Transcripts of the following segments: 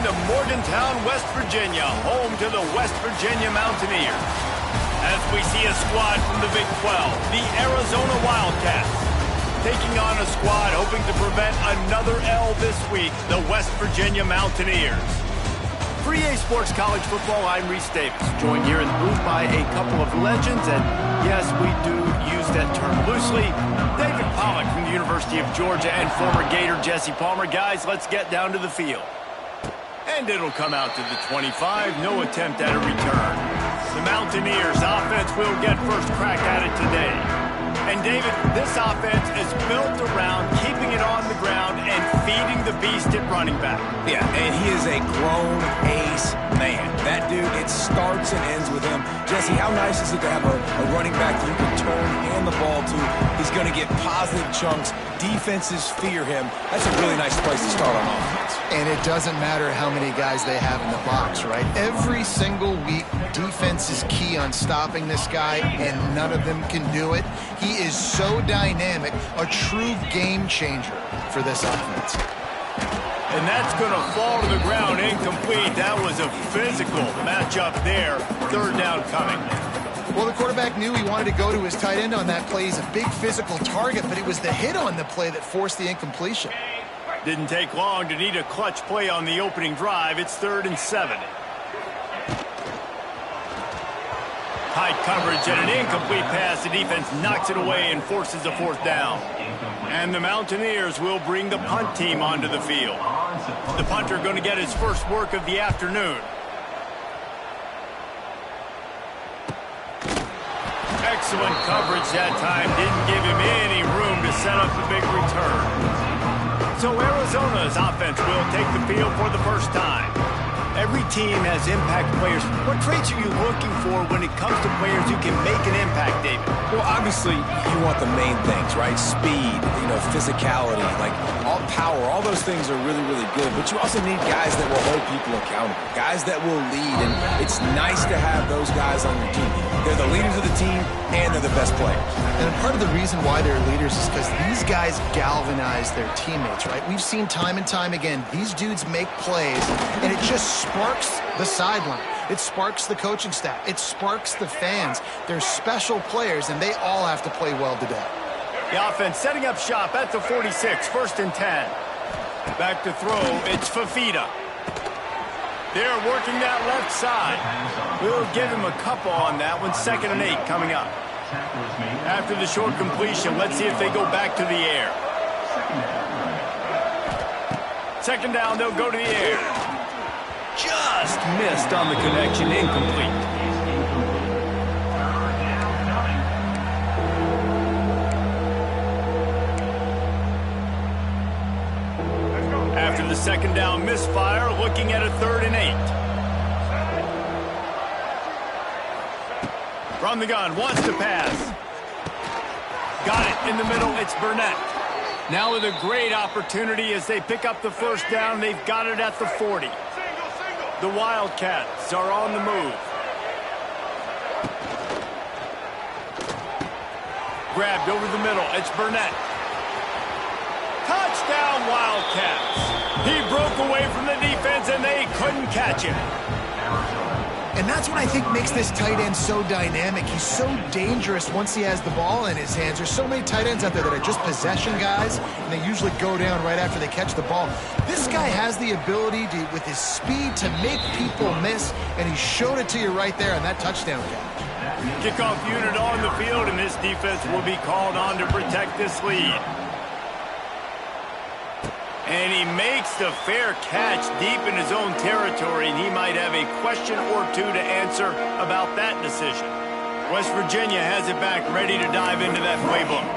to Morgantown, West Virginia, home to the West Virginia Mountaineers. As we see a squad from the Big 12, the Arizona Wildcats, taking on a squad hoping to prevent another L this week, the West Virginia Mountaineers. For EA Sports College Football, I'm Reese Davis, joined here in the booth by a couple of legends, and yes, we do use that term loosely. David Pollock from the University of Georgia and former Gator Jesse Palmer. Guys, let's get down to the field. And it'll come out to the 25, no attempt at a return. The Mountaineers offense will get first crack at it today. And David, this offense is built around keeping it on the ground and feeding the beast at running back. Yeah, and he is a grown ace man. That dude, it starts and ends with him. Jesse, how nice is it to have a running back that you can turn and the ball to? He's going to get positive chunks. Defenses fear him. That's a really nice place to start on offense. And it doesn't matter how many guys they have in the box, right? Every single week, defense is key on stopping this guy, and none of them can do it. He is so dynamic, a true game changer for this offense. And that's going to fall to the ground incomplete. That was a physical matchup there. Third down coming. Well, the quarterback knew he wanted to go to his tight end on that play. He's a big physical target, but it was the hit on the play that forced the incompletion. Didn't take long to need a clutch play on the opening drive. It's 3rd and 7. Tight coverage and an incomplete pass. The defense knocks it away and forces a 4th down. And the Mountaineers will bring the punt team onto the field. The punter going to get his first work of the afternoon. Excellent coverage that time. Didn't give him any room to set up the big return. So Arizona's offense will take the field for the first time. Every team has impact players. What traits are you looking for when it comes to players who can make an impact, David? Well, obviously, you want the main things, right? Speed, physicality, like all power, all those things are really, really good. But you also need guys that will hold people accountable, guys that will lead. And it's nice to have those guys on your team. They're the leaders of the team, and they're the best players. And part of the reason why they're leaders is because these guys galvanize their teammates, right? We've seen time and time again, these dudes make plays, and it just sparks the sideline. It sparks the coaching staff. It sparks the fans. They're special players, and they all have to play well today. The offense setting up shop at the 46, 1st and 10. Back to throw, it's Fafita. They're working that left side. We'll give him a couple on that one. 2nd and 8 coming up. After the short completion, let's see if they go back to the air. 2nd down, they'll go to the air. Just missed on the connection, incomplete. After the 2nd down misfire, looking at a 3rd and 8. From the gun, wants to pass. Got it in the middle, it's Burnett. Now with a great opportunity as they pick up the 1st down, they've got it at the 40. The Wildcats are on the move. Grabbed over the middle, it's Burnett. Touchdown, Wildcats. He broke away from the defense, and they couldn't catch him. And that's what I think makes this tight end so dynamic. He's so dangerous once he has the ball in his hands. There's so many tight ends out there that are just possession guys, and they usually go down right after they catch the ball. This guy has the ability to, with his speed, to make people miss, and he showed it to you right there on that touchdown catch. Kickoff unit on the field, and this defense will be called on to protect this lead. And he makes the fair catch deep in his own territory, and he might have a question or two to answer about that decision. West Virginia has it back, ready to dive into that playbook.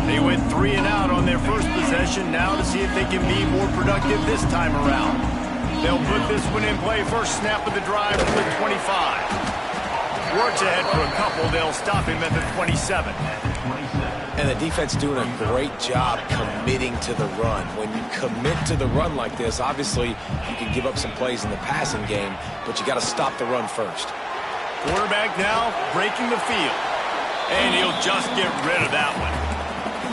They went 3 and out on their first possession, now to see if they can be more productive this time around. They'll put this one in play, first snap of the drive from the 25. Works ahead for a couple, they'll stop him at the 27. And the defense doing a great job committing to the run. When you commit to the run like this, obviously you can give up some plays in the passing game, but you got to stop the run first. Quarterback now breaking the field. And he'll just get rid of that one.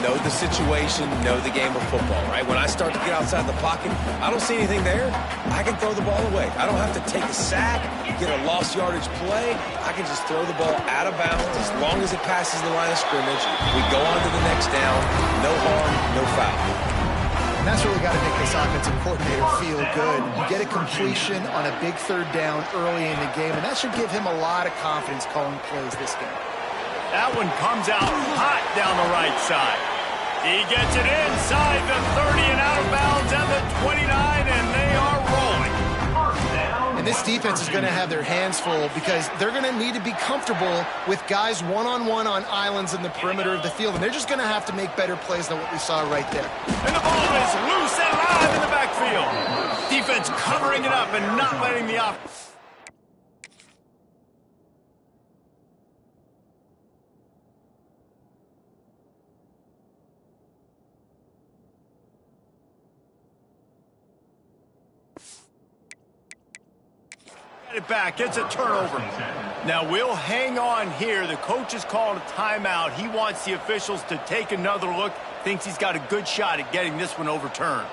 know the situation, know the game of football, right? When I start to get outside the pocket, I don't see anything there, I can throw the ball away. I don't have to take a sack, get a lost yardage play. I can just throw the ball out of bounds as long as it passes the line of scrimmage. We go on to the next down. No harm, no foul. And that's really got to make this offensive coordinator feel good. You get a completion on a big third down early in the game, and that should give him a lot of confidence calling plays this game. That one comes out hot down the right side. He gets it inside the 30 and out of bounds at the 29, and they are rolling. And this defense is going to have their hands full because they're going to need to be comfortable with guys one-on-one on islands in the perimeter of the field, and they're just going to have to make better plays than what we saw right there. And the ball is loose and live in the backfield. Defense covering it up and not letting the offense. It back. It's a turnover. Now we'll hang on here. The coach has called a timeout. He wants the officials to take another look. Thinks he's got a good shot at getting this one overturned.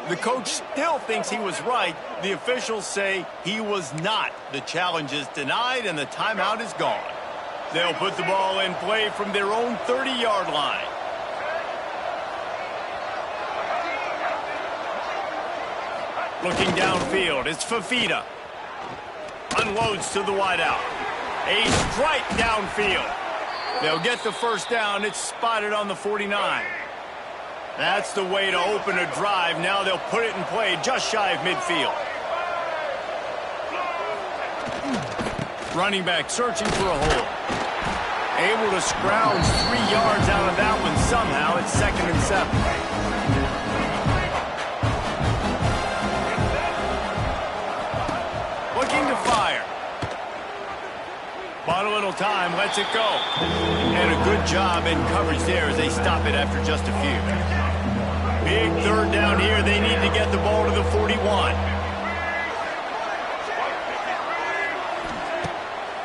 The coach still thinks he was right. The officials say he was not. The challenge is denied and the timeout is gone. They'll put the ball in play from their own 30-yard line. Looking downfield, it's Fafita. Unloads to the wideout. A strike downfield. They'll get the first down. It's spotted on the 49. That's the way to open a drive. Now they'll put it in play just shy of midfield. Running back searching for a hole. Able to scrounge 3 yards out of that one somehow. It's 2nd and 7. Looking to fire. Bought a little time, lets it go. And a good job in coverage there as they stop it after just a few. Big third down here. They need to get the ball to the 41.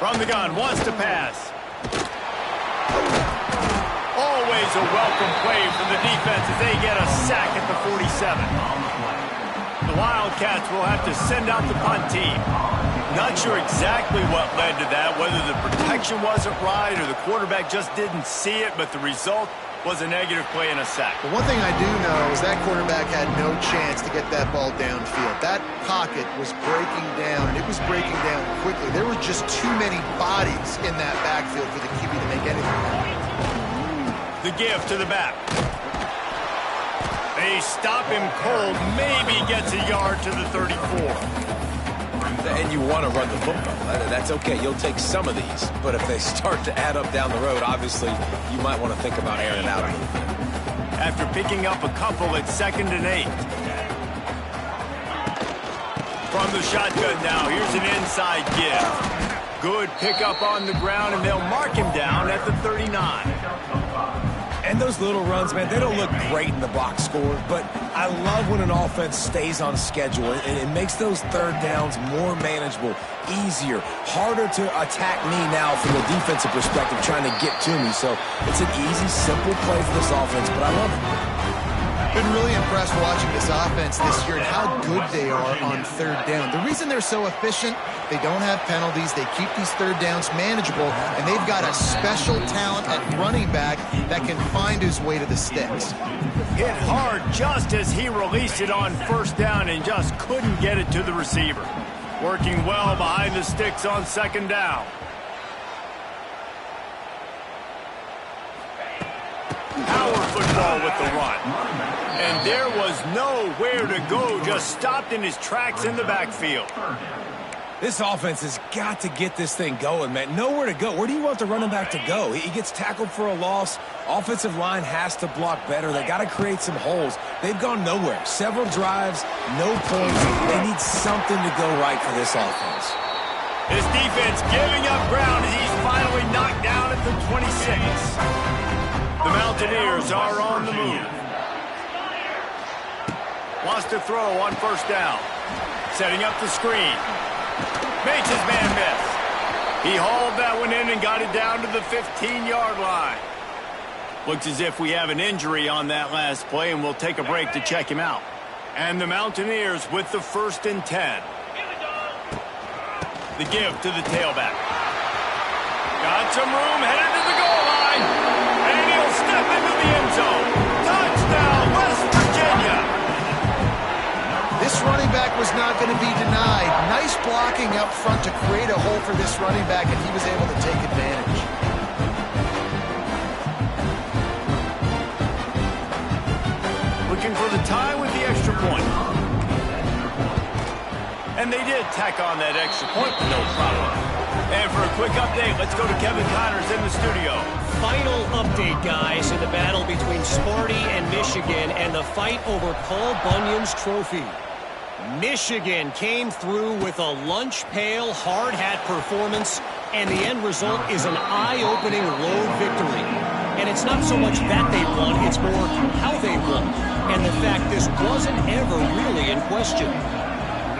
From the gun, wants to pass. Always a welcome play from the defense as they get a sack at the 47. The Wildcats will have to send out the punt team. Not sure exactly what led to that, whether the protection wasn't right or the quarterback just didn't see it, but the result was a negative play and a sack. But one thing I do know is that quarterback had no chance to get that ball downfield. That pocket was breaking down, and it was breaking down quickly. There were just too many bodies in that backfield for the QB to make anything happen. The give to the back. They stop him cold, maybe gets a yard to the 34. And you want to run the football. That's okay. You'll take some of these. But if they start to add up down the road, obviously, you might want to think about airing it out a little bit. After picking up a couple, it's 2nd and 8. From the shotgun now, here's an inside give. Good pickup on the ground, and they'll mark him down at the 39. And those little runs, man, they don't look great in the box score, but I love when an offense stays on schedule, and it makes those third downs more manageable, easier, harder to attack me now from the defensive perspective trying to get to me. So it's an easy, simple play for this offense, but I love it. Been really impressed watching this offense this year and how good they are on third down. The reason they're so efficient, they don't have penalties, they keep these third downs manageable, and they've got a special talent at running back that can find his way to the sticks. Hit hard just as he released it on first down and just couldn't get it to the receiver. Working well behind the sticks on 2nd down. Power football with the run. And there was nowhere to go, just stopped in his tracks in the backfield. This offense has got to get this thing going, man. Nowhere to go. Where do you want the running back to go? He gets tackled for a loss. Offensive line has to block better. They got to create some holes. They've gone nowhere. Several drives, no points. They need something to go right for this offense. His defense giving up ground as he's finally knocked down at the 26. The Mountaineers are on the move. Wants to throw on first down. Setting up the screen. Makes his man miss. He hauled that one in and got it down to the 15-yard line. Looks as if we have an injury on that last play, and we'll take a break to check him out. And the Mountaineers with the 1st and 10. The give to the tailback. Got some room, headed to the goal line. And he'll step into the end zone. Touchdown, West Virginia. This running back was not going to be denied. Nice blocking up front to create a hole for this running back, and he was able to take advantage. Looking for the tie with the extra point. And they did tack on that extra point with no problem. And for a quick update, let's go to Kevin Connors in the studio. Final update, guys, in the battle between Sparty and Michigan and the fight over Paul Bunyan's trophy. Michigan came through with a lunch pail hard hat performance, and the end result is an eye-opening road victory. And it's not so much that they won, it's more how they won. And the fact this wasn't ever really in question.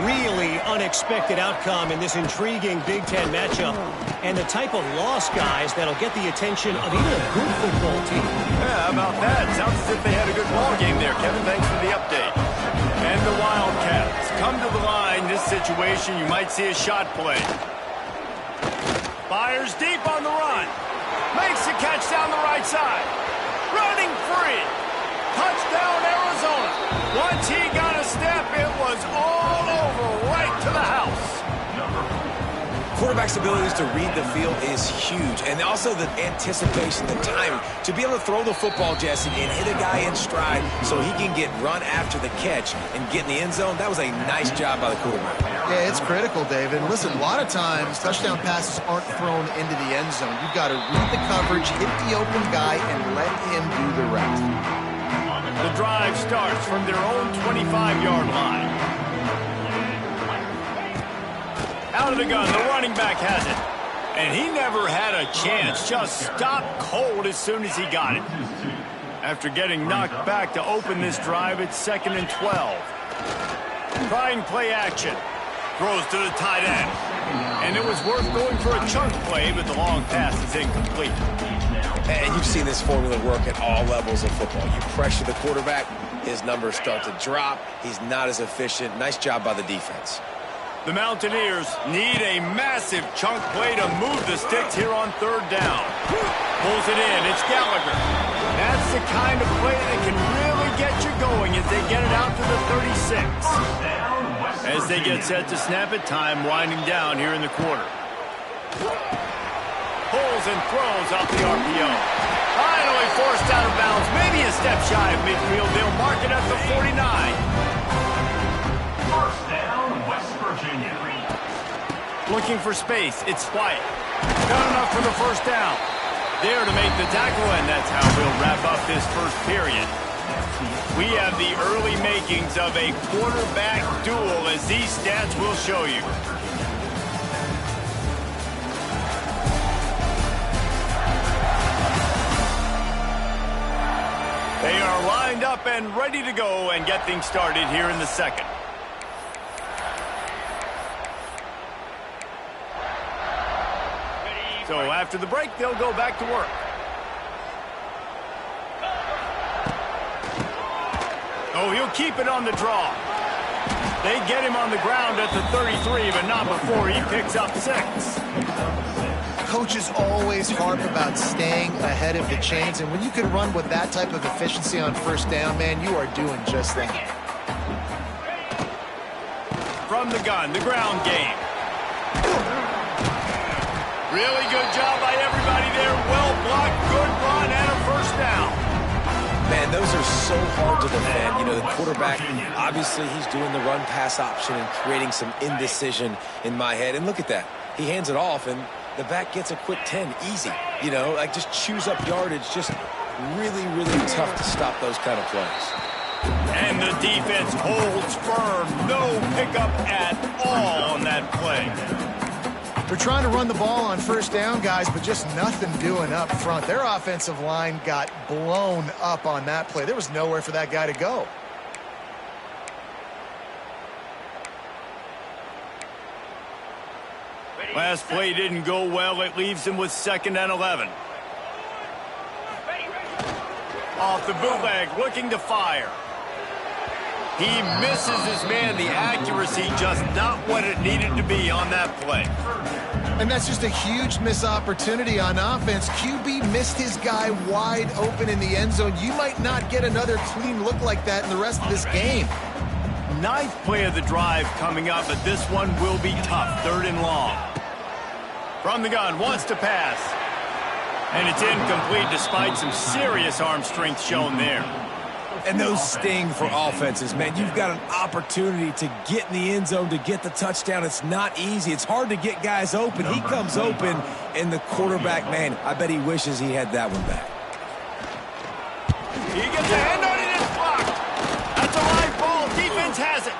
Really unexpected outcome in this intriguing Big Ten matchup, and the type of loss, guys, that'll get the attention of even a good football team. Yeah, how about that? Sounds as if they had a good ball game there, Kevin. Thanks for the update. And the Wildcats come to the line. This situation, you might see a shot play. Fires deep on the run. Makes the catch down the right side. Running free. Touchdown, Arizona. Once he got a step, it was all over, right to the house. Quarterback's abilities to read the field is huge, and also the anticipation, the timing. To be able to throw the football, Jesse, and hit a guy in stride so he can get run after the catch and get in the end zone, that was a nice job by the quarterback. Yeah, it's critical, David. Listen, a lot of times, touchdown passes aren't thrown into the end zone. You've got to read the coverage, hit the open guy, and let him do the rest. The drive starts from their own 25-yard line. Out of the gun, the running back has it. And he never had a chance, just stopped cold as soon as he got it. After getting knocked back to open this drive, it's 2nd and 12. Trying play action. Throws to the tight end. And it was worth going for a chunk play, but the long pass is incomplete. And you've seen this formula work at all levels of football. You pressure the quarterback, his numbers start to drop. He's not as efficient. Nice job by the defense. The Mountaineers need a massive chunk play to move the sticks here on 3rd down. Pulls it in. It's Gallagher. That's the kind of play that can really get you going as they get it out to the 36. As they get set to snap it, time winding down here in the quarter. Pulls and throws off the RPO. Finally forced out of bounds. Maybe a step shy of midfield. They'll mark it at the 49. First down, West Virginia. Looking for space. It's Wyatt. Got enough for the 1st down. There to make the tackle, and that's how we'll wrap up this first period. We have the early makings of a quarterback duel, as these stats will show you. They are lined up and ready to go and get things started here in the 2nd. So after the break, they'll go back to work. Oh, he'll keep it on the draw. They get him on the ground at the 33, but not before he picks up 6. Coaches always harp about staying ahead of the chains, and when you can run with that type of efficiency on 1st down, man, you are doing just that. From the gun, the ground game. Really good job by everybody there. Well blocked, good run, and a 1st down. Man, those are so hard to defend. You know, the quarterback, obviously he's doing the run-pass option and creating some indecision in my head. And look at that. He hands it off, and the back gets a quick 10. Easy. You know, like just chews up yardage. Just really, really tough to stop those kind of plays. And the defense holds firm. No pickup at all on that play. They're trying to run the ball on 1st down, guys, but just nothing doing up front. Their offensive line got blown up on that play. There was nowhere for that guy to go. Last play didn't go well. It leaves him with 2nd and 11. Off the bootleg, looking to fire. He misses his man. The accuracy just not what it needed to be on that play. And that's just a huge missed opportunity on offense. QB missed his guy wide open in the end zone. You might not get another clean look like that in the rest of this game. 9th play of the drive coming up, but this one will be tough. 3rd and long. From the gun, wants to pass. And it's incomplete despite some serious arm strength shown there. And those sting for offenses, man. You've got an opportunity to get in the end zone, to get the touchdown. It's not easy. It's hard to get guys open. He comes open, and the quarterback, man, I bet he wishes he had that one back. He gets a hand on it and it's blocked. That's a live ball. Defense has it.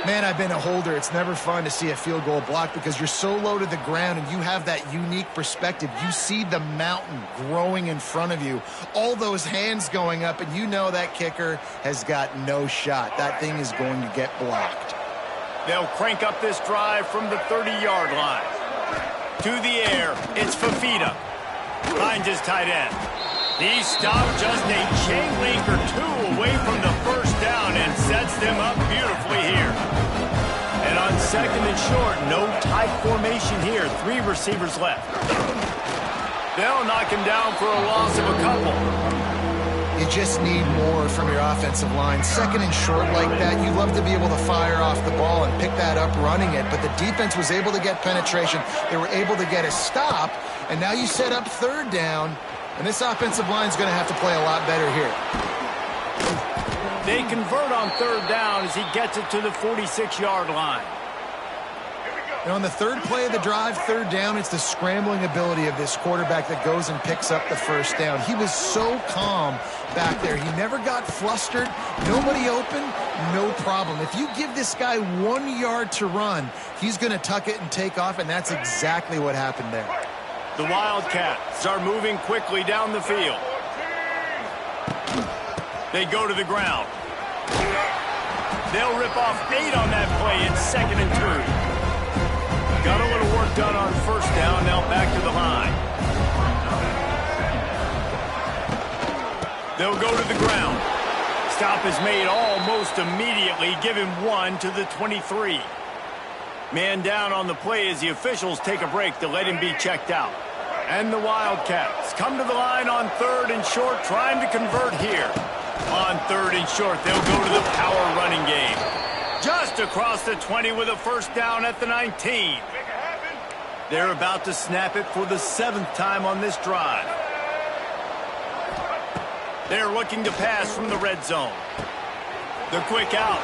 Man, I've been a holder. It's never fun to see a field goal blocked because you're so low to the ground and you have that unique perspective. You see the mountain growing in front of you, all those hands going up, and you know that kicker has got no shot. That thing is going to get blocked. They'll crank up this drive from the 30-yard line. To the air, it's Fafita. Finds his tight end. He stopped just a chain link or two away from the first down and sets them up beautifully here. And on 2nd and short, no tight formation here. 3 receivers left. They'll knock him down for a loss of a couple. You just need more from your offensive line. 2nd and short like that, you love to be able to fire off the ball and pick that up running it, but the defense was able to get penetration. They were able to get a stop, and now you set up 3rd down, and this offensive line is going to have to play a lot better here. They convert on 3rd down as he gets it to the 46-yard line. And on the 3rd play of the drive, 3rd down, it's the scrambling ability of this quarterback that goes and picks up the first down. He was so calm back there. He never got flustered. Nobody open, no problem. If you give this guy 1 yard to run, he's going to tuck it and take off, and that's exactly what happened there. The Wildcats are moving quickly down the field. They go to the ground. They'll rip off 8 on that play. It's 2nd and 2. Got a little work done on 1st down. Now back to the line. They'll go to the ground. Stop is made almost immediately. Give him 1 to the 23. Man down on the play as the officials take a break to let him be checked out. And the Wildcats come to the line on 3rd and short, trying to convert here. On 3rd and short, they'll go to the power running game. Just across the 20 with a first down at the 19. They're about to snap it for the 7th time on this drive. They're looking to pass from the red zone. The quick out.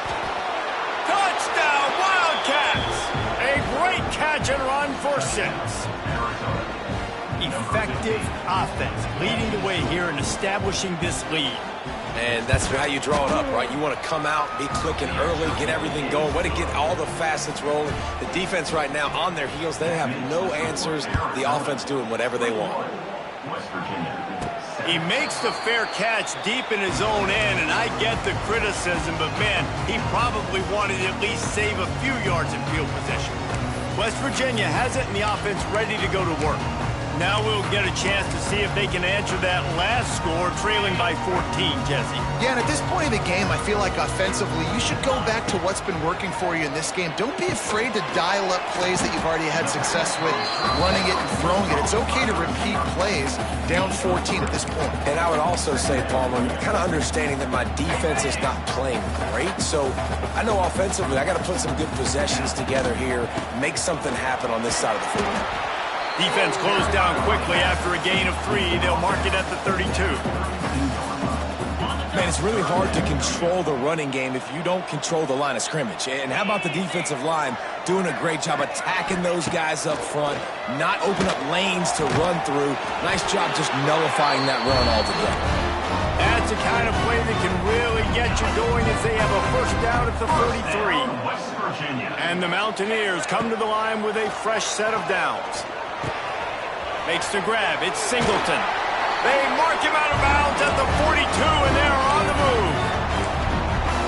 Touchdown, Wildcats! A great catch and run for 6. Effective offense leading the way here and establishing this lead. And that's how you draw it up, right? You want to come out, be clicking early, get everything going, want to get all the facets rolling. The defense right now on their heels, they have no answers. The offense doing whatever they want. He makes the fair catch deep in his own end, and I get the criticism, but man, he probably wanted to at least save a few yards in field position. West Virginia has it and the offense ready to go to work. Now we'll get a chance to see if they can answer that last score, trailing by 14, Jesse. Yeah, and at this point in the game, I feel like offensively, you should go back to what's been working for you in this game. Don't be afraid to dial up plays that you've already had success with, running it and throwing it. It's okay to repeat plays down 14 at this point. And I would also say, Palmer, kind of understanding that my defense is not playing great, so I know offensively I got to put some good possessions together here, make something happen on this side of the football. Defense closed down quickly after a gain of 3. They'll mark it at the 32. Man, it's really hard to control the running game if you don't control the line of scrimmage. And how about the defensive line doing a great job attacking those guys up front, not open up lanes to run through. Nice job just nullifying that run altogether. That's the kind of play that can really get you going as they have a first down at the 33. And the Mountaineers come to the line with a fresh set of downs. Makes the grab. It's Singleton. They mark him out of bounds at the 42, and they're on the move.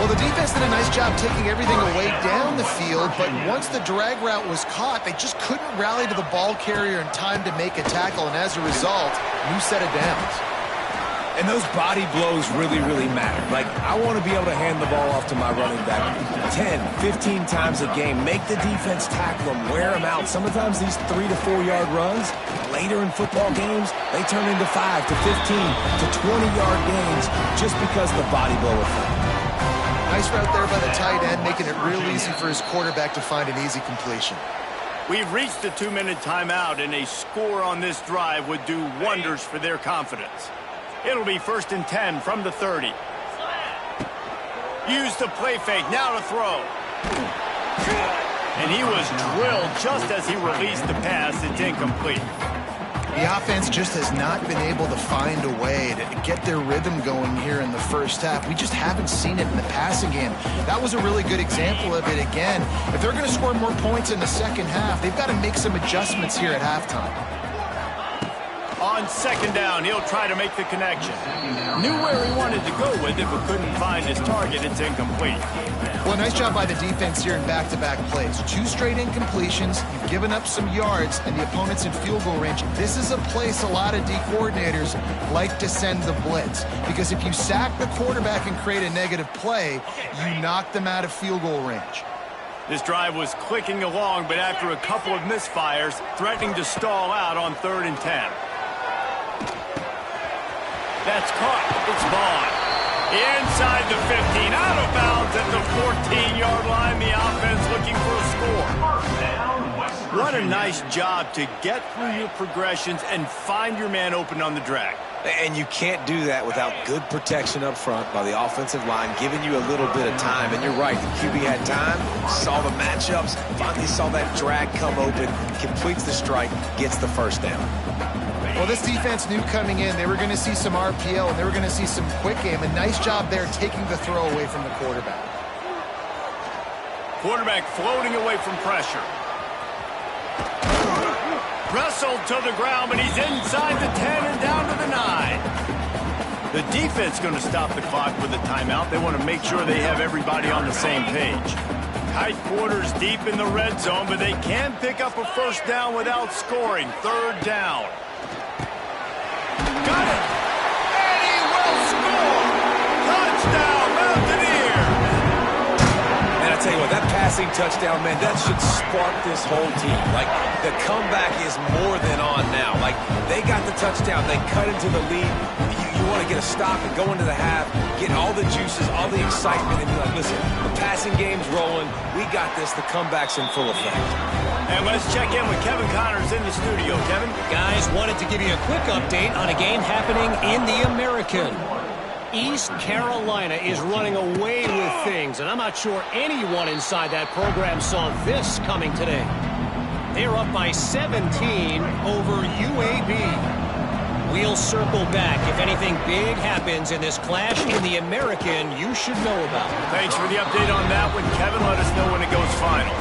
Well, the defense did a nice job taking everything away down the field, but once the drag route was caught, they just couldn't rally to the ball carrier in time to make a tackle, and as a result, new set of downs. And those body blows really, really matter. Like, I want to be able to hand the ball off to my running back 10, 15 times a game. Make the defense tackle them, wear them out. Sometimes these 3 to 4 yard runs, later in football games, they turn into 5 to 15 to 20-yard gains just because of the body blow effect. Nice route there by the tight end, making it real easy for his quarterback to find an easy completion. We've reached the 2-minute timeout, and a score on this drive would do wonders for their confidence. It'll be 1st and 10 from the 30. Use the play fake, now to throw. And he was drilled just as he released the pass. It's incomplete. The offense just has not been able to find a way to get their rhythm going here in the first half. We just haven't seen it in the passing game. That was a really good example of it again. If they're going to score more points in the second half, they've got to make some adjustments here at halftime. On 2nd down, he'll try to make the connection. Knew where he wanted to go with it, but couldn't find his target. It's incomplete. Well, nice job by the defense here in back-to-back plays. 2 straight incompletions. You've given up some yards, and the opponent's in field goal range. This is a place a lot of D coordinators like to send the blitz, because if you sack the quarterback and create a negative play, you knock them out of field goal range. This drive was clicking along, but after a couple of misfires, threatening to stall out on 3rd and 10. That's caught. It's Vaughn. Inside the 15, out of bounds at the 14-yard line. The offense looking for a score. What a nice job to get through your progressions and find your man open on the drag. And you can't do that without good protection up front by the offensive line, giving you a little bit of time. And you're right, the QB had time, saw the matchups, finally saw that drag come open, completes the strike, gets the 1st down. Well, this defense knew coming in they were going to see some RPO and they were going to see some quick game. A nice job there taking the throw away from the quarterback. Quarterback floating away from pressure. Wrestled to the ground, but he's inside the 10 and down to the 9. The defense going to stop the clock with a timeout. They want to make sure they have everybody on the same page. Tight quarters deep in the red zone, but they can pick up a 1st down without scoring. 3rd down. Got it! And he will score! Touchdown, Mountaineers! And I tell you what, that passing touchdown, man, that should spark this whole team. Like, the comeback is more than on now. Like, they got the touchdown. They cut into the lead. You want to get a stop and go into the half, get all the juices, all the excitement, and be like, listen, the passing game's rolling. We got this. The comeback's in full effect. And let's check in with Kevin Connors in the studio. Kevin? Guys, wanted to give you a quick update on a game happening in the American. East Carolina is running away with things, and I'm not sure anyone inside that program saw this coming today. They're up by 17 over UAB. We'll circle back. If anything big happens in this clash in the American, you should know about. Thanks for the update on that one, Kevin. Let us know when it goes final.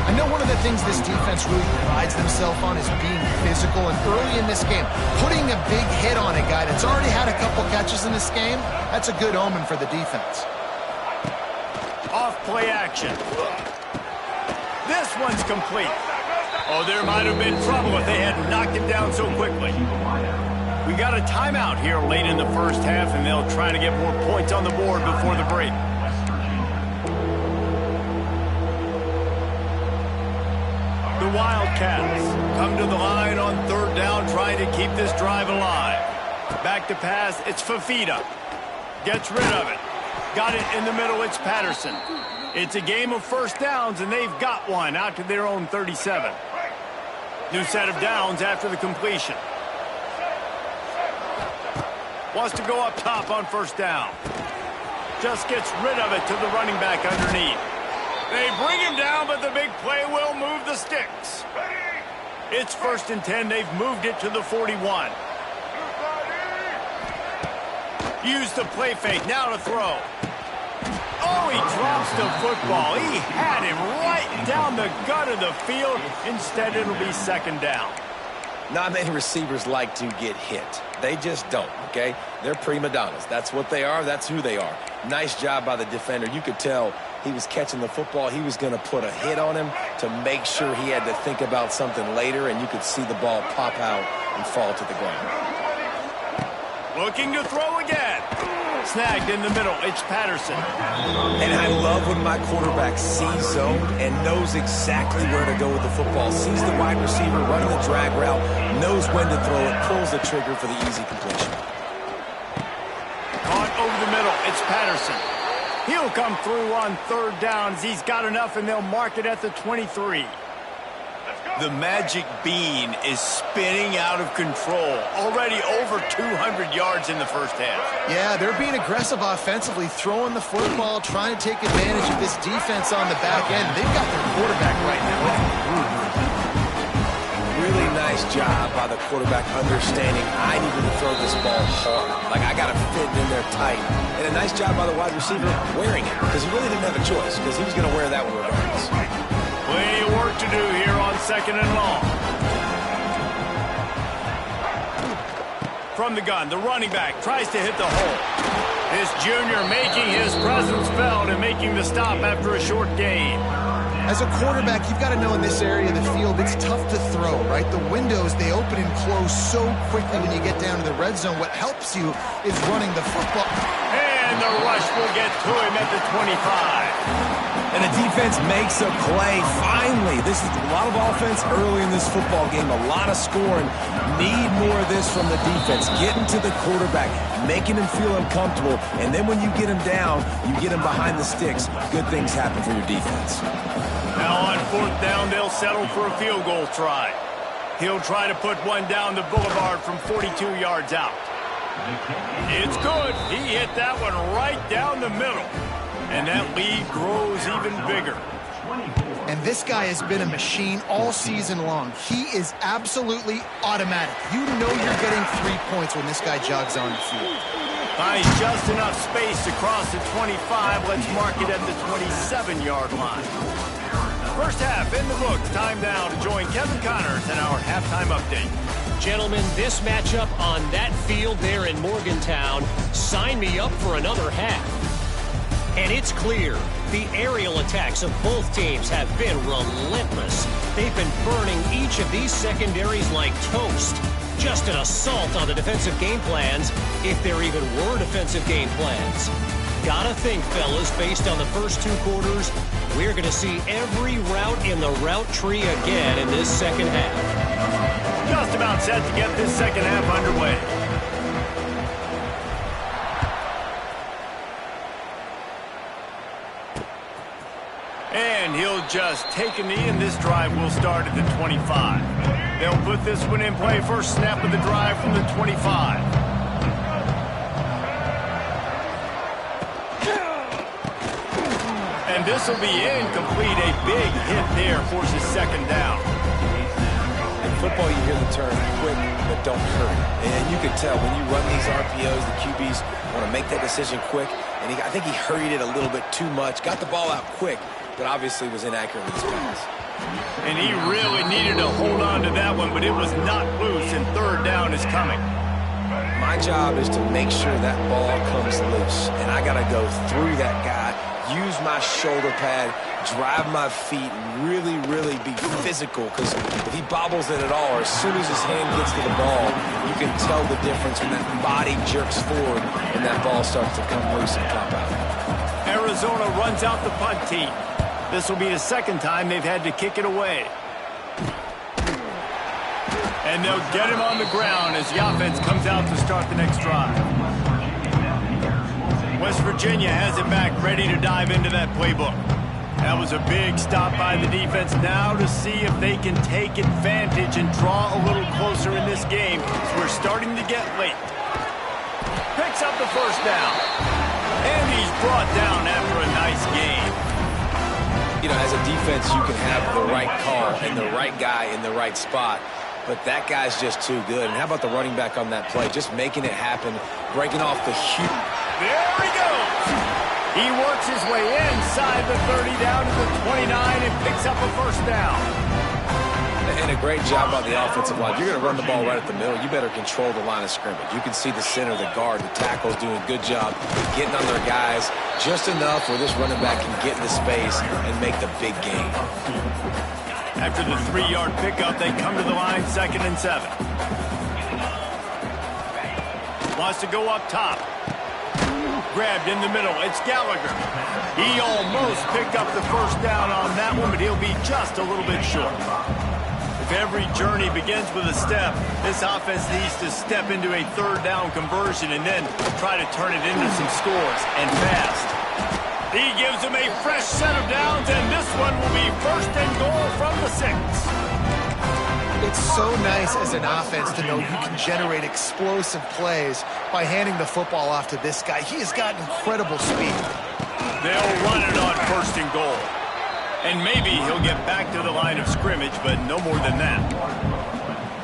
I know one of the things this defense really prides themselves on is being physical, and early in this game, putting a big hit on a guy that's already had a couple catches in this game, that's a good omen for the defense. Off play action. This one's complete. Oh, there might have been trouble if they had knocked him down so quickly. We got a timeout here late in the first half, and they'll try to get more points on the board before the break. The Wildcats come to the line on 3rd down, trying to keep this drive alive. Back to pass, it's Fafita. Gets rid of it. Got it in the middle, it's Patterson. It's a game of 1st downs, and they've got one out to their own 37. New set of downs after the completion. Wants to go up top on 1st down. Just gets rid of it to the running back underneath. They bring him down, but the big play will move the sticks. It's 1st and 10. They've moved it to the 41. Use the play fake. Now to throw. Oh, he drops the football. He had him right down the gut of the field. Instead, it'll be 2nd down. Not many receivers like to get hit. They just don't, okay? They're prima donnas. That's what they are. That's who they are. Nice job by the defender. You could tell he was catching the football. He was going to put a hit on him to make sure he had to think about something later, and you could see the ball pop out and fall to the ground. Looking to throw again. Snagged in the middle. It's Patterson. And I love when my quarterback sees zone and knows exactly where to go with the football. Sees the wide receiver running the drag route, knows when to throw it, pulls the trigger for the easy completion. Caught over the middle. It's Patterson. He'll come through on third downs. He's got enough, and they'll mark it at the 23. The magic bean is spinning out of control. Already over 200 yards in the first half. Yeah, they're being aggressive offensively, throwing the football, trying to take advantage of this defense on the back end. They've got their quarterback right now. Really nice job by the quarterback understanding I need to throw this ball hard. Like, I got to fit in there tight. And a nice job by the wide receiver wearing it, because he really didn't have a choice, because he was going to wear that one regardless. Plenty of work to do here on 2nd and long. From the gun, the running back tries to hit the hole. This junior making his presence felt and making the stop after a short gain. As a quarterback, you've got to know in this area of the field, it's tough to throw, right? The windows, they open and close so quickly when you get down to the red zone. What helps you is running the football. And the rush will get to him at the 25. And the defense makes a play. Finally, this is a lot of offense early in this football game, a lot of scoring. Need more of this from the defense. Getting to the quarterback, making him feel uncomfortable, and then when you get him down, you get him behind the sticks. Good things happen for your defense. Now on 4th down, they'll settle for a field goal try. He'll try to put one down the boulevard from 42 yards out. It's good. He hit that one right down the middle. And that lead grows even bigger. And this guy has been a machine all season long. He is absolutely automatic. You know you're getting 3 points when this guy jogs on the field. Finds just enough space to cross the 25. Let's mark it at the 27-yard line. First half in the books. Time now to join Kevin Connors in our halftime update. Gentlemen, this matchup on that field there in Morgantown, sign me up for another half. And it's clear, the aerial attacks of both teams have been relentless. They've been burning each of these secondaries like toast. Just an assault on the defensive game plans, if there even were defensive game plans. Gotta think, fellas, based on the first 2 quarters, we're going to see every route in the route tree again in this second half. Just about set to get this second half underway. And he'll just take a knee, and this drive will start at the 25. They'll put this one in play. First snap of the drive from the 25. And this will be incomplete. A big hit there forces 2nd down. In football, you hear the term quick but don't hurry. And you can tell when you run these RPOs, the QBs want to make that decision quick. And I think he hurried it a little bit too much. Got the ball out quick, but obviously was inaccurate with his pass. And he really needed to hold on to that one, but it was not loose, and 3rd down is coming. My job is to make sure that ball comes loose, and I got to go through that guy, use my shoulder pad, drive my feet, really, really be physical, because if he bobbles it at all, or as soon as his hand gets to the ball, you can tell the difference when that body jerks forward and that ball starts to come loose and pop out. Arizona runs out the punt team. This will be the 2nd time they've had to kick it away. And they'll get him on the ground as the offense comes out to start the next drive. West Virginia has it back, ready to dive into that playbook. That was a big stop by the defense. Now to see if they can take advantage and draw a little closer in this game, as we're starting to get late. Picks up the 1st down. And he's brought down after a nice game. You know, as a defense, you can have the right call and the right guy in the right spot, but that guy's just too good. And how about the running back on that play? Just making it happen, breaking off the huge. There he goes. He works his way inside the 30 down to the 29 and picks up a 1st down. And a great job by the offensive line. You're going to run the ball right at the middle. You better control the line of scrimmage. You can see the center, the guard, the tackles doing a good job getting on their guys just enough where this running back can get into space and make the big gain. After the 3-yard pickup, they come to the line, 2nd and 7. Wants to go up top. Grabbed in the middle. It's Gallagher. He almost picked up the first down on that one, but he'll be just a little bit short. If every journey begins with a step, this offense needs to step into a 3rd down conversion and then try to turn it into some scores, and fast. He gives them a fresh set of downs, and this one will be 1st and goal from the 6. It's so nice as an offense to know you can generate explosive plays by handing the football off to this guy. He has got incredible speed. They'll run it on 1st and goal. And maybe he'll get back to the line of scrimmage, but no more than that.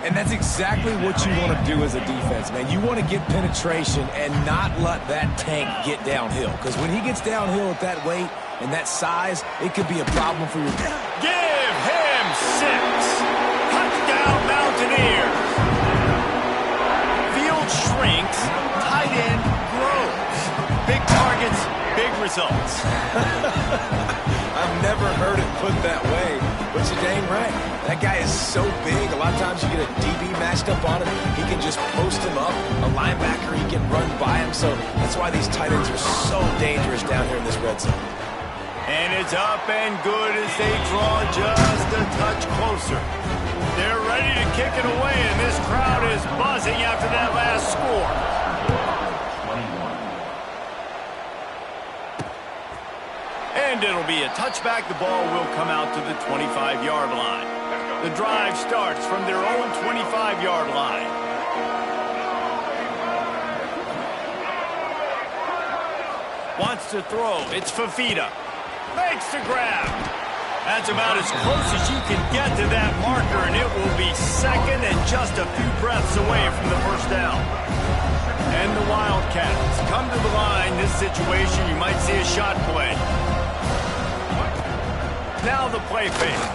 And that's exactly what you want to do as a defense, man. You want to get penetration and not let that tank get downhill. Because when he gets downhill at that weight and that size, it could be a problem for your... Give him 6. Touchdown Mountaineers. Field shrinks, tight end grows. Big targets, big results. I've never heard it put that way, but you're dang right. That guy is so big. A lot of times you get a DB matched up on him. He can just post him up. A linebacker, he can run by him. So that's why these tight ends are so dangerous down here in this red zone. And it's up and good as they draw just a touch closer. They're ready to kick it away, and this crowd is buzzing after that last score. 21. And it'll be a touchback. The ball will come out to the 25-yard line. The drive starts from their own 25-yard line. Wants to throw. It's Fafita. Makes the grab. That's about as close as you can get to that marker, and it will be 2nd and just a few breaths away from the 1st down. And the Wildcats come to the line. This situation, you might see a shot play. Now the play fake.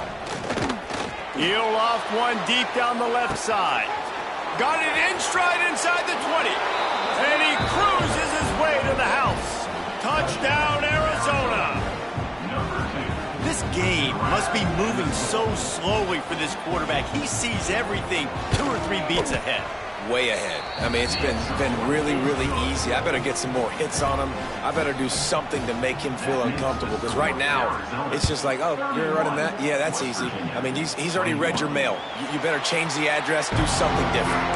Heel off one deep down the left side. Got it in stride inside the 20. And he cruises his way to the house. Touchdown, Arizona. This game must be moving so slowly for this quarterback. He sees everything 2 or 3 beats ahead. Way ahead. I mean, it's been really, really easy. I better get some more hits on him. I better do something to make him feel uncomfortable. Because right now, it's just like, oh, you're running that? Yeah, that's easy. I mean, he's already read your mail. You better change the address, do something different.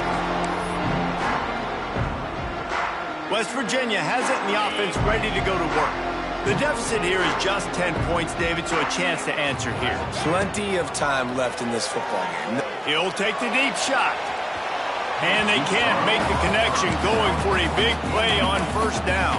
West Virginia has it, and the offense ready to go to work. The deficit here is just 10 points, David, so a chance to answer here. Plenty of time left in this football game. He'll take the deep shot. And they can't make the connection, going for a big play on 1st down.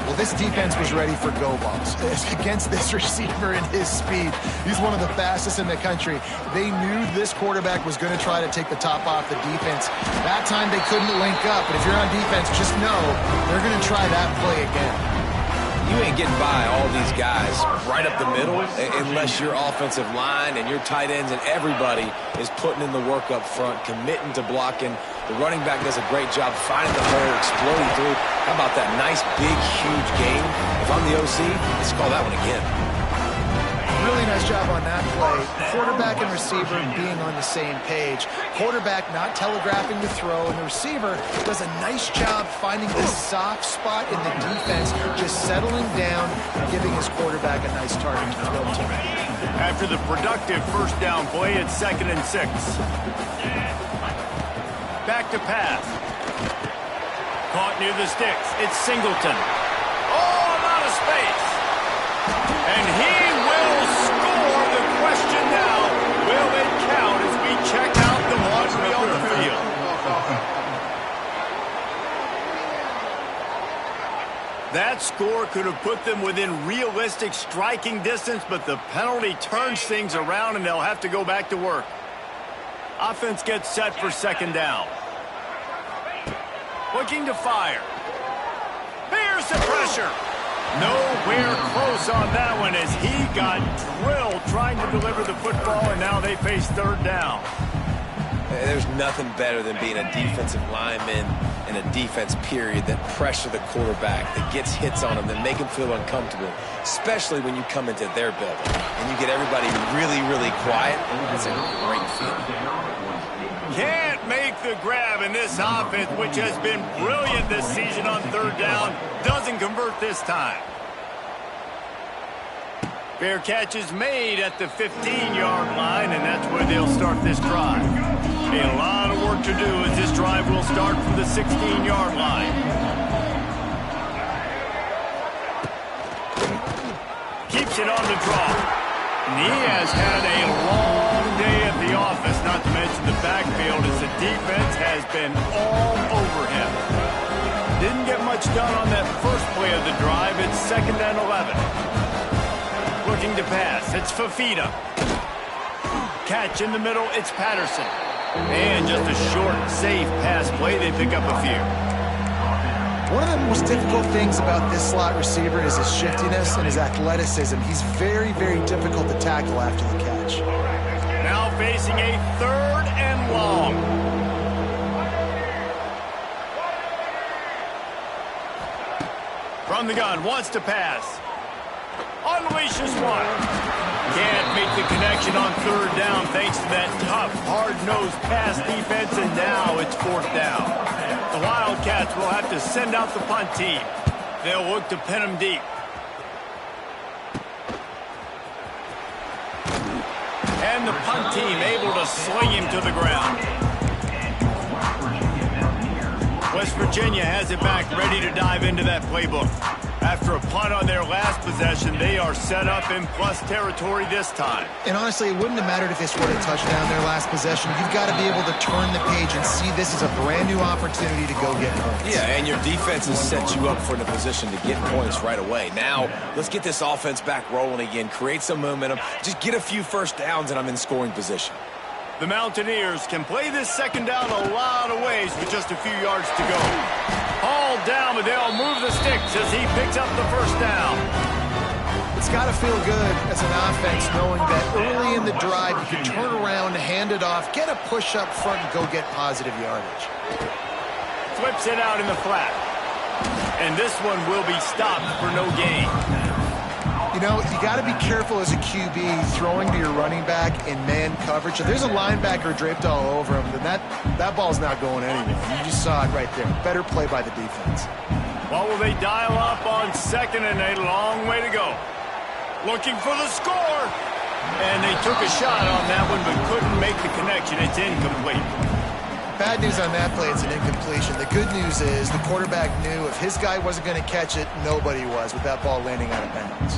Well, this defense was ready for go balls against this receiver and his speed. He's one of the fastest in the country. They knew this quarterback was going to try to take the top off the defense. That time they couldn't link up, but if you're on defense, just know they're going to try that play again. You ain't getting by all these guys right up the middle unless your offensive line and your tight ends and everybody is putting in the work up front, committing to blocking. The running back does a great job finding the hole, exploding through. How about that nice, big, huge game? If I'm the OC, let's call that one again. Really nice job on that play. Quarterback and receiver being on the same page. Quarterback not telegraphing the throw, and the receiver does a nice job finding the soft spot in the defense, just settling down and giving his quarterback a nice target to throw to. After the productive 1st down play, it's 2nd and 6. Back to pass. Caught near the sticks. It's Singleton. Oh, a lot of space. And he will score. The question now, will it count as we check out the laundry on the field? That score could have put them within realistic striking distance, but the penalty turns things around, and they'll have to go back to work. Offense gets set for 2nd down. Looking to fire. Here's the pressure. Nowhere close on that one as he got drilled trying to deliver the football, and now they face third down. There's nothing better than being a defensive lineman in a defense period that pressure the quarterback, that gets hits on him, that make him feel uncomfortable, especially when you come into their building and you get everybody really, really quiet. That's a great feeling. Can't make the grab, in this offense, which has been brilliant this season on third down, doesn't convert this time. Fair catch is made at the 15-yard line, and that's where they'll start this drive. A lot of work to do as this drive will start from the 16-yard line. Keeps it on the draw. And he has had a long day at the office, not to mention the backfield, as the defense has been all over him. Didn't get much done on that first play of the drive. It's 2nd and 11. Looking to pass. It's Fafita. Catch in the middle. It's Patterson. And just a short, safe pass play. They pick up a few. One of the most difficult things about this slot receiver is his shiftiness and his athleticism. He's very, very difficult to tackle after the catch. Now facing a 3rd and long. From the gun, wants to pass. Unleashes one. Can't make the connection on third down thanks to that tough, hard-nosed pass defense, and now it's 4th down. The Wildcats will have to send out the punt team. They'll look to pin him deep. And the punt team able to sling him to the ground. West Virginia has it back, ready to dive into that playbook. After a punt on their last possession, they are set up in plus territory this time. And honestly, it wouldn't have mattered if they scored a touchdown their last possession. You've got to be able to turn the page and see this as a brand new opportunity to go get points. Yeah, and your defense has set you up for the position to get points right away. Now, let's get this offense back rolling again, create some momentum, just get a few first downs, and I'm in scoring position. The Mountaineers can play this 2nd down a lot of ways with just a few yards to go. Hauled down, but they'll move the sticks as he picks up the 1st down. It's got to feel good as an offense knowing that early in the drive you can turn around, hand it off, get a push up front, and go get positive yardage. Flips it out in the flat. And this one will be stopped for no gain. You know, you got to be careful as a QB throwing to your running back in man coverage. If there's a linebacker draped all over him, then that ball's not going anywhere. You just saw it right there. Better play by the defense. What will they dial up on 2nd and a long way to go? Looking for the score. And they took a shot on that one but couldn't make the connection. It's incomplete. Bad news on that play, it's an incompletion. The good news is the quarterback knew if his guy wasn't going to catch it, nobody was with that ball landing out of bounds.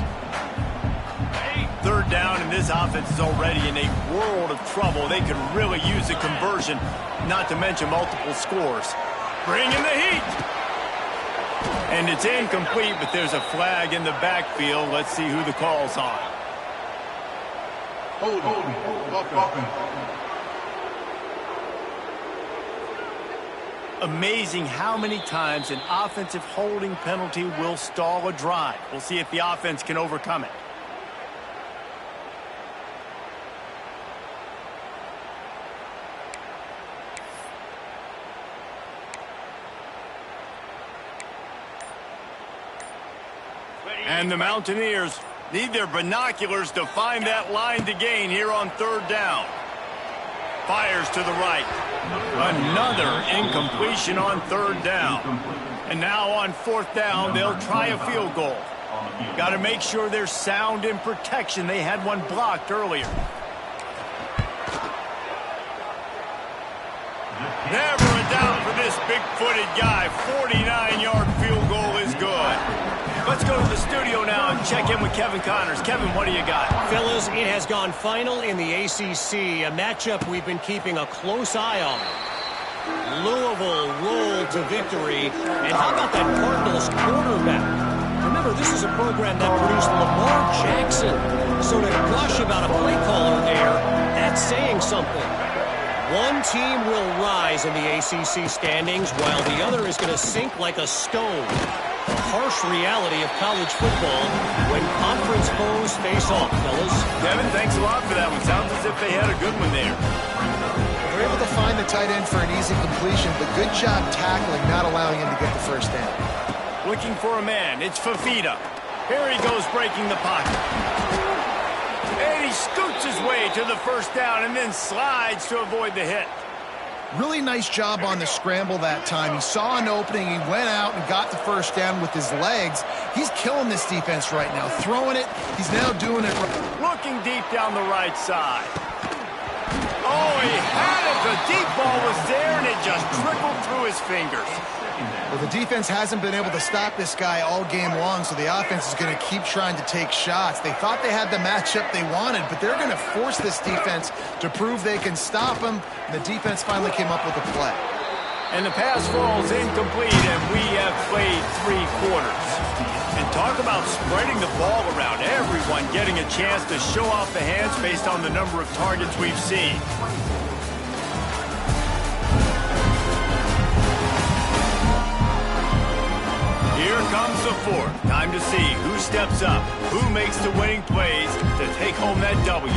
3rd down, and this offense is already in a world of trouble. They could really use a conversion, not to mention multiple scores. Bring in the heat. And it's incomplete, but there's a flag in the backfield. Let's see who the call's on. Amazing how many times an offensive holding penalty will stall a drive. We'll see if the offense can overcome it. And the Mountaineers need their binoculars to find that line to gain here on 3rd down. Fires to the right. Another incompletion on 3rd down. And now on 4th down, they'll try a field goal. Got to make sure they're sound in protection. They had one blocked earlier. Never a doubt for this big-footed guy. 49-yard field goal is good. Let's go to the studio now and check in with Kevin Connors. Kevin, what do you got? Fellas, it has gone final in the ACC, a matchup we've been keeping a close eye on. Louisville rolled to victory. And how about that Cardinals quarterback? Remember, this is a program that produced Lamar Jackson. So to gush about a play caller there, that's saying something. One team will rise in the ACC standings while the other is going to sink like a stone. The harsh reality of college football when conference foes face off, fellas. Devin, thanks a lot for that one. Sounds as if they had a good one there. They're able to find the tight end for an easy completion, but good job tackling, not allowing him to get the first down. Looking for a man. It's Fafita. Here he goes breaking the pocket. And he scoots his way to the first down and then slides to avoid the hit. Really nice job on the scramble that time. He saw an opening, he went out and got the first down with his legs. He's killing this defense right now. Throwing it, he's now doing it. Looking deep down the right side. Oh, he had it. The deep ball was there and it just trickled through his fingers. Well, the defense hasn't been able to stop this guy all game long, so the offense is going to keep trying to take shots. They thought they had the matchup they wanted, but they're going to force this defense to prove they can stop him. And the defense finally came up with a play. And the pass falls incomplete, and we have played 3 quarters. And talk about spreading the ball around. Everyone getting a chance to show off the hands based on the number of targets we've seen. Here comes the fourth. Time to see who steps up, who makes the winning plays to take home that W.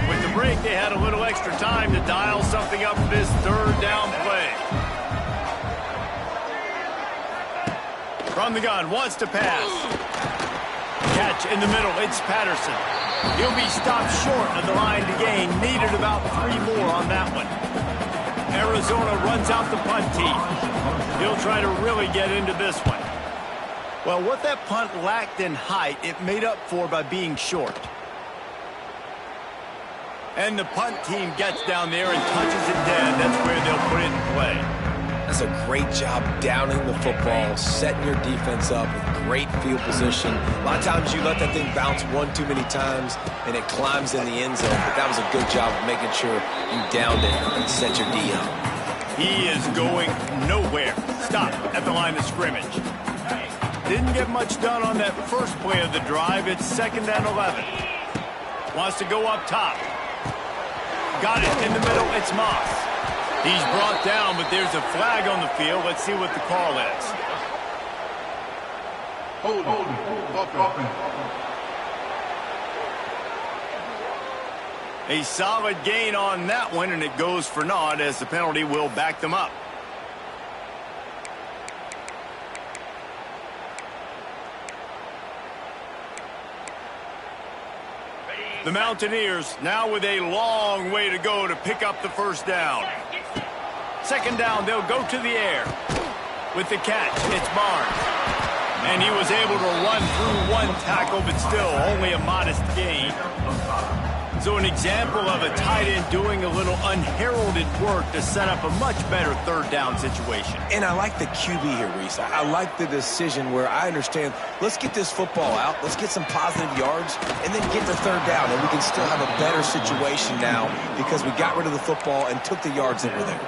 With the break, they had a little extra time to dial something up for this third down play. From the gun, wants to pass. Catch in the middle, it's Patterson. He'll be stopped short of the line to gain. Needed about 3 more on that one. Arizona runs out the punt team. He'll try to really get into this one. Well, what that punt lacked in height, it made up for by being short. And the punt team gets down there and touches it dead. That's where they'll put it in play. That's a great job downing the football, setting your defense up with great field position. A lot of times you let that thing bounce one too many times and it climbs in the end zone, but that was a good job of making sure you downed it and set your D up. He is going nowhere. Stop at the line of scrimmage. Didn't get much done on that first play of the drive. It's 2nd and 11. Wants to go up top. Got it in the middle. It's Moss. He's brought down, but there's a flag on the field. Let's see what the call is. A solid gain on that one, and it goes for naught as the penalty will back them up. The Mountaineers now with a long way to go to pick up the first down. 2nd down, they'll go to the air. With the catch, it's Barnes. And he was able to run through 1 tackle, but still only a modest gain. So an example of a tight end doing a little unheralded work to set up a much better 3rd down situation. And I like the QB here, Reese. I like the decision where I understand, let's get this football out, let's get some positive yards, and then get the 3rd down, and we can still have a better situation now because we got rid of the football and took the yards that were there.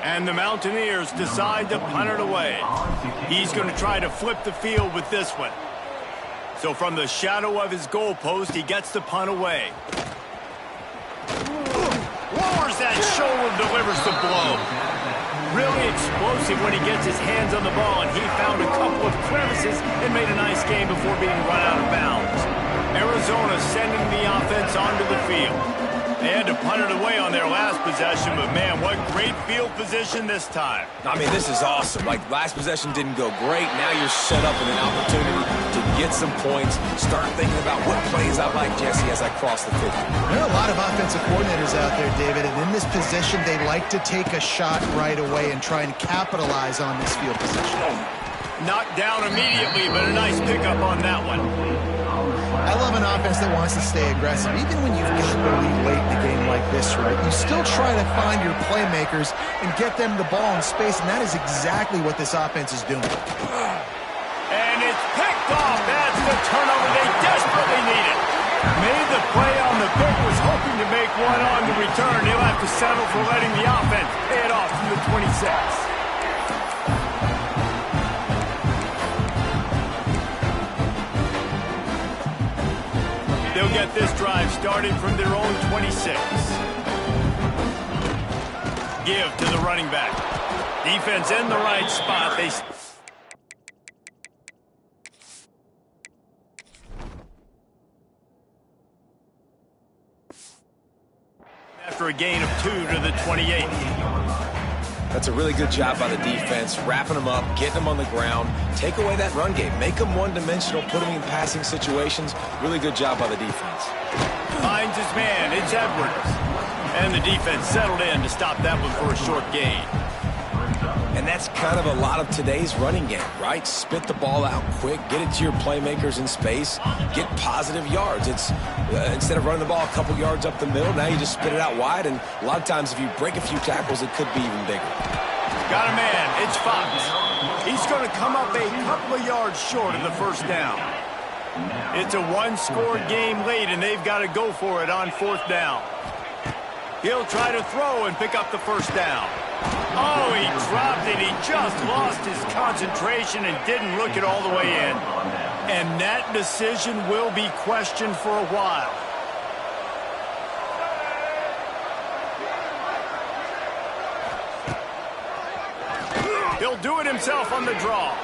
And the Mountaineers decide to punt it away. He's going to try to flip the field with this one. So from the shadow of his goalpost, he gets the punt away. Lowers that shoulder, delivers the blow. Really explosive when he gets his hands on the ball, and he found a couple of crevices and made a nice game before being run out of bounds. Arizona sending the offense onto the field. They had to punt it away on their last possession, but man, what great field position this time. I mean, this is awesome. Like, last possession didn't go great. Now you're set up with an opportunity to get some points. Start thinking about what plays I like, Jesse, as I cross the 50. There are a lot of offensive coordinators out there, David, and in this position, they like to take a shot right away and try and capitalize on this field position. Knocked down immediately, but a nice pickup on that one. I love an offense that wants to stay aggressive. Even when you've got the lead late in a game like this, right, you still try to find your playmakers and get them the ball in space, and that is exactly what this offense is doing. And it's picked off. That's the turnover they desperately needed. Made the play on the pick, was hoping to make one on the return. He'll have to settle for letting the offense pay it off from the 26. They'll get this drive started from their own 26. Give to the running back. Defense in the right spot. After a gain of 2 to the 28. That's a really good job by the defense, wrapping them up, getting them on the ground, take away that run game, make them one-dimensional, put them in passing situations. Really good job by the defense. Finds his man, it's Edwards. And the defense settled in to stop that one for a short gain. And that's kind of a lot of today's running game, right? Spit the ball out quick, get it to your playmakers in space, get positive yards. It's instead of running the ball a couple yards up the middle, now you just spit it out wide, and a lot of times if you break a few tackles, it could be even bigger. Got a man, it's Fox. He's going to come up a couple of yards short of the first down. It's a one-score game late, and they've got to go for it on fourth down. He'll try to throw and pick up the first down. Oh, he dropped it. He just lost his concentration and didn't look it all the way in. And that decision will be questioned for a while. He'll do it himself on the draw.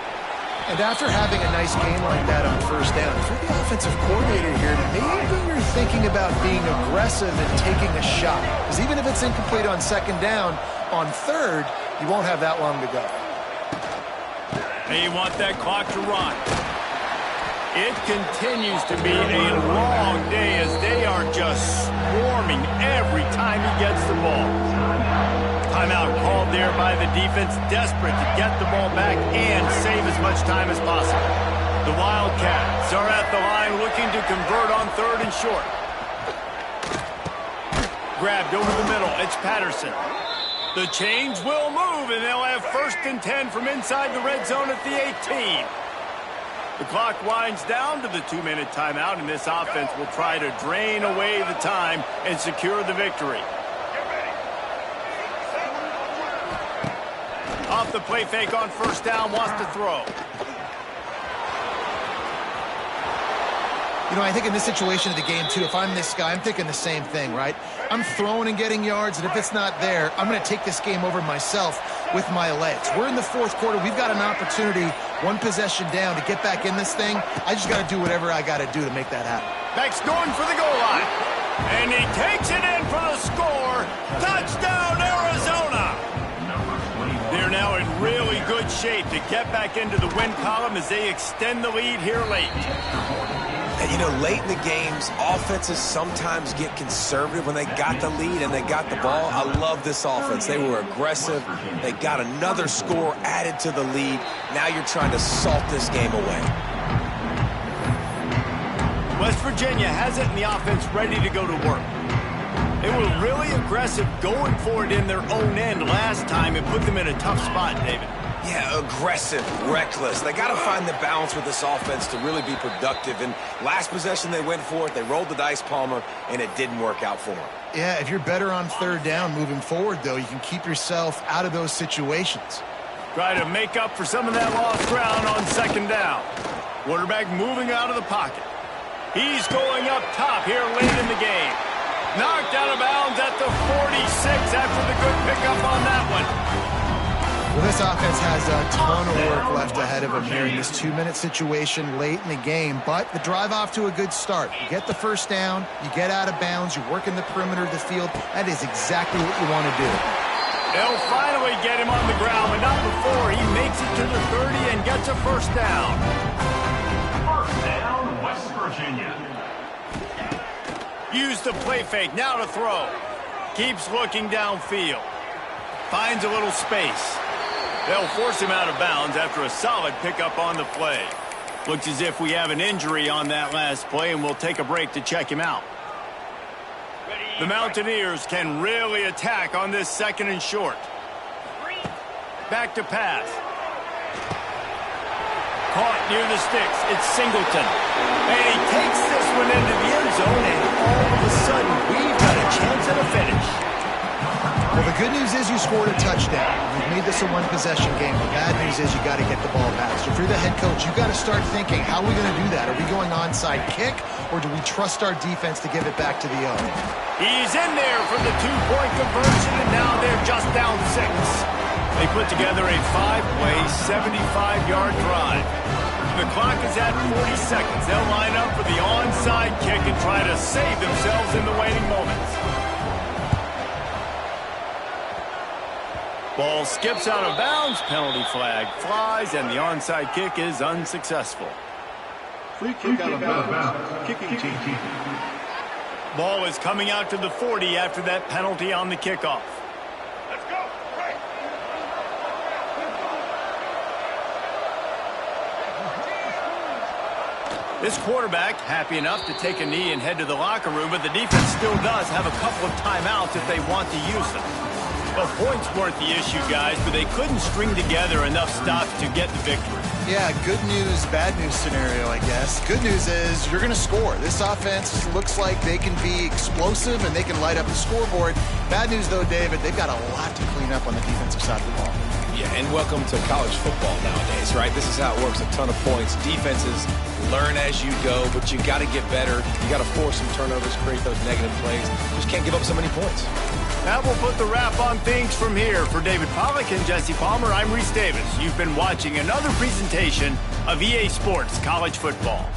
And after having a nice game like that on first down, if you're the offensive coordinator here, maybe you're thinking about being aggressive and taking a shot. Because even if it's incomplete on second down, on third, you won't have that long to go. They want that clock to run. It continues to be a long day as they are just swarming every time he gets the ball. Timeout called there by the defense, desperate to get the ball back and save as much time as possible. The Wildcats are at the line looking to convert on third and short. Grabbed over the middle, it's Patterson. The chains will move, and they'll have 1st and 10 from inside the red zone at the 18. The clock winds down to the 2-minute timeout, and this offense will try to drain away the time and secure the victory. Off the play fake on first down, wants to throw. You know, I think in this situation of the game, too, if I'm this guy, I'm thinking the same thing, right? I'm throwing and getting yards, and if it's not there, I'm going to take this game over myself with my legs. We're in the fourth quarter. We've got an opportunity, one possession down, to get back in this thing. I just got to do whatever I got to do to make that happen. Beck's going for the goal line. And he takes it in for the score. Touchdown, Arizona! They're now in really good shape to get back into the win column as they extend the lead here late. And, you know, late in the games, offenses sometimes get conservative when they got the lead and they got the ball. I love this offense. They were aggressive. They got another score added to the lead. Now you're trying to salt this game away. West Virginia has it in the offense ready to go to work. They were really aggressive going for it in their own end last time and put them in a tough spot, David. Yeah, aggressive, reckless. They got to find the balance with this offense to really be productive. And last possession, they went for it. They rolled the dice, Palmer, and it didn't work out for them. Yeah, if you're better on third down moving forward, though, you can keep yourself out of those situations. Try to make up for some of that lost ground on second down. Quarterback moving out of the pocket. He's going up top here late in the game. Knocked out of bounds at the 46 after the good pickup on that one. Well, this offense has a ton of work left ahead of them here in this 2-minute situation late in the game, but the drive off to a good start. You get the first down, you get out of bounds, you work in the perimeter of the field. That is exactly what you want to do. They'll finally get him on the ground, but not before he makes it to the 30 and gets a first down. First down, West Virginia. Use the play fake, now to throw. Keeps looking downfield. Finds a little space. They'll force him out of bounds after a solid pickup on the play. Looks as if we have an injury on that last play, and we'll take a break to check him out. The Mountaineers can really attack on this 2nd and short. Back to pass. Caught near the sticks. It's Singleton. And he takes this one into the end zone, and all of a sudden, we've got a chance at a finish. Well, the good news is you scored a touchdown. You've made this a one-possession game. The bad news is you got to get the ball back. So if you're the head coach, you got to start thinking, how are we going to do that? Are we going onside kick? or do we trust our defense to give it back to the O? He's in there for the two-point conversion, and now they're just down 6. They put together a 5-play, 75-yard drive. The clock is at 40 seconds. They'll line up for the onside kick and try to save themselves in the waiting moments. Ball skips out of bounds, penalty flag flies, and the onside kick is unsuccessful. Free kick out of bounds. Kicking team. Ball is coming out to the 40 after that penalty on the kickoff. Let's go. Right. This quarterback happy enough to take a knee and head to the locker room, but the defense still does have a couple of timeouts if they want to use them. Well, points weren't the issue, guys, but they couldn't string together enough stops to get the victory. Yeah, good news, bad news scenario, I guess. Good news is you're going to score. This offense looks like they can be explosive and they can light up the scoreboard. Bad news, though, David, they've got a lot to clean up on the defensive side of the ball. Yeah, and welcome to college football nowadays, right? This is how it works. A ton of points. Defenses learn as you go, but you got to get better. You got to force some turnovers, create those negative plays. Just can't give up so many points. That will put the wrap on things from here. For David Pollack and Jesse Palmer, I'm Reese Davis. You've been watching another presentation of EA Sports College Football.